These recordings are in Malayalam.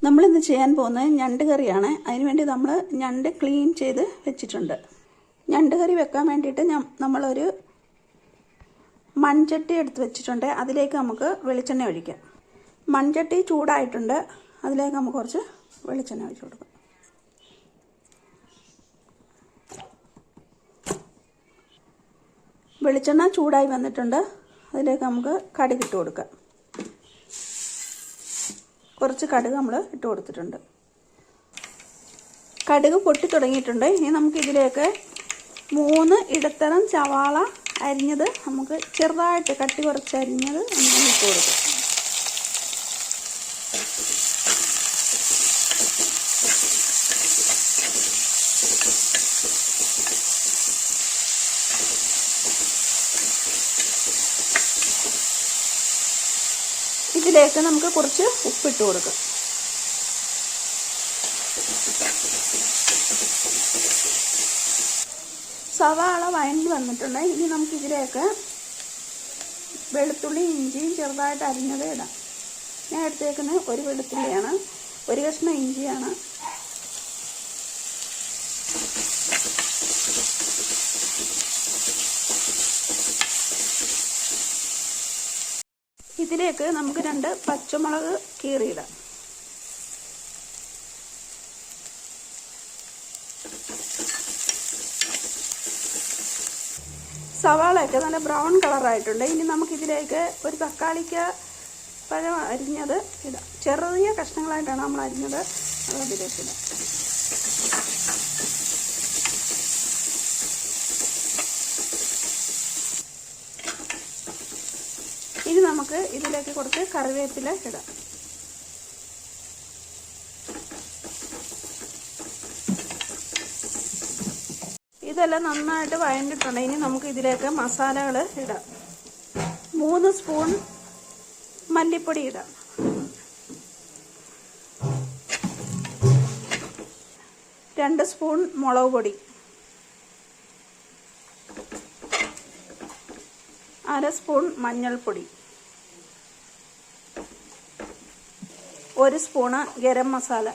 നമ്മളിന്ന് ചെയ്യാൻ പോകുന്നത് ഞണ്ട് കറിയാണ്. അതിനുവേണ്ടി നമ്മൾ ഞണ്ട് ക്ലീൻ ചെയ്ത് വെച്ചിട്ടുണ്ട്. ഞണ്ട് കറി വെക്കാൻ വേണ്ടിയിട്ട് നമ്മളൊരു മൺചട്ടി എടുത്ത് വെച്ചിട്ടുണ്ട്. അതിലേക്ക് നമുക്ക് വെളിച്ചെണ്ണ ഒഴിക്കാം. മൺചട്ടി ചൂടായിട്ടുണ്ട്. അതിലേക്ക് നമുക്ക് കുറച്ച് വെളിച്ചെണ്ണ ഒഴിച്ചു കൊടുക്കാം. വെളിച്ചെണ്ണ ചൂടായി വന്നിട്ടുണ്ട്. അതിലേക്ക് നമുക്ക് കടുക് ഇട്ട് കൊടുക്കാം. കുറച്ച് കടുക് നമ്മൾ ഇട്ട് കൊടുത്തിട്ടുണ്ട്. കടുക് പൊട്ടി തുടങ്ങിയിട്ടുണ്ട്. ഇനി നമുക്കിതിലേക്ക് 3 ഇടത്തരം സവാള അരിഞ്ഞത് നമുക്ക് ചെറുതായിട്ട് കട്ടി കുറച്ച് അരിഞ്ഞത് നമുക്ക് ഇട്ട് കൊടുക്കാം. ഇതിലേക്ക് നമുക്ക് കുറച്ച് ഉപ്പിട്ട് കൊടുക്കാം. സവാള വഴണ്ടി വന്നിട്ടുണ്ട്. ഇനി നമുക്കിതിലേക്ക് വെളുത്തുള്ളി ഇഞ്ചിയും ചെറുതായിട്ട് അരിഞ്ഞത് ഇടാം. ഞാൻ എടുത്തേക്കുന്നത് ഒരു വെളുത്തുള്ളിയാണ്, ഒരു കഷ്ണം ഇഞ്ചിയാണ്. ഇതിലേക്ക് നമുക്ക് 2 പച്ചമുളക് കീറിയിടാം. സവാളയൊക്കെ നല്ല ബ്രൗൺ കളറായിട്ടുണ്ട്. ഇനി നമുക്കിതിലേക്ക് ഒരു തക്കാളിക്ക പഴം അരിഞ്ഞത് ഇടാം. ചെറിയ കഷ്ണങ്ങളായിട്ടാണ് നമ്മൾ അരിഞ്ഞത്. അതിലേക്ക് ഇടാം. ഇനി നമുക്ക് ഇതിലേക്ക് കുറച്ച് കറിവേപ്പില ഇടാം. ഇതെല്ലാം നന്നായിട്ട് വഴണ്ടിട്ടുണ്ട്. ഇനി നമുക്ക് ഇതിലേക്ക് മസാലകൾ ഇടാം. 3 സ്പൂൺ മല്ലിപ്പൊടി ഇടാം. 2 സ്പൂൺ മുളക് പൊടി, 1/2 സ്പൂൺ മഞ്ഞൾപ്പൊടി, 1 സ്പൂണ് ഗരം മസാല,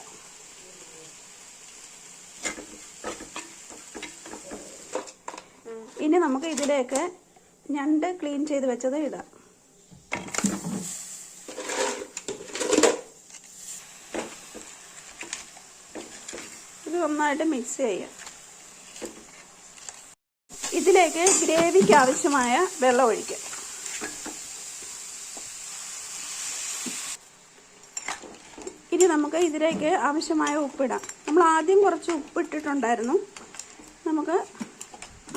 ഇനി നമുക്ക് ഇതിലേക്ക് ഞണ്ട് ക്ലീൻ ചെയ്ത് വെച്ചത് ഇടാം. ഇത് നന്നായിട്ട് മിക്സ് ചെയ്യാം. ഇതിലേക്ക് ഗ്രേവിക്ക് ആവശ്യമായ വെള്ളം ഒഴിക്കാം. ഇനി നമുക്ക് ഇതിലേക്ക് ആവശ്യമായ ഉപ്പിടാം. നമ്മൾ ആദ്യം കുറച്ച് ഉപ്പിട്ടിട്ടുണ്ടായിരുന്നു. നമുക്ക്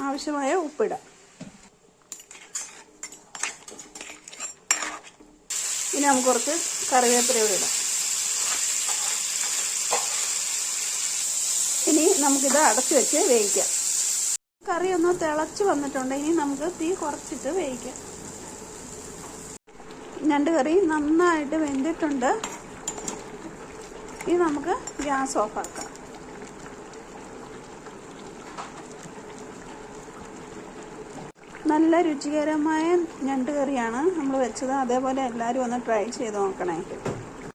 ആവശ്യമായ ഉപ്പിടാം. ഇനി നമുക്ക് കുറച്ച് കറിവേപ്പില ഇടാം. ഇനി നമുക്കിത് അടച്ചു വെച്ച് വേവിക്കാം. കറി ഒന്ന് തിളച്ച് വന്നിട്ടുണ്ട്. ഇനി നമുക്ക് തീ കുറച്ചിട്ട് വേവിക്കാം. ഞണ്ട് കറി നന്നായിട്ട് വെന്തിട്ടുണ്ട്. ഇനി നമുക്ക് ഗ്യാസ് ഓഫാക്കാം. നല്ല രുചികരമായ ഞണ്ട് കറിയാണ് നമ്മൾ വെച്ചത്. അതേപോലെ എല്ലാവരും ഒന്ന് ട്രൈ ചെയ്ത് നോക്കണേ.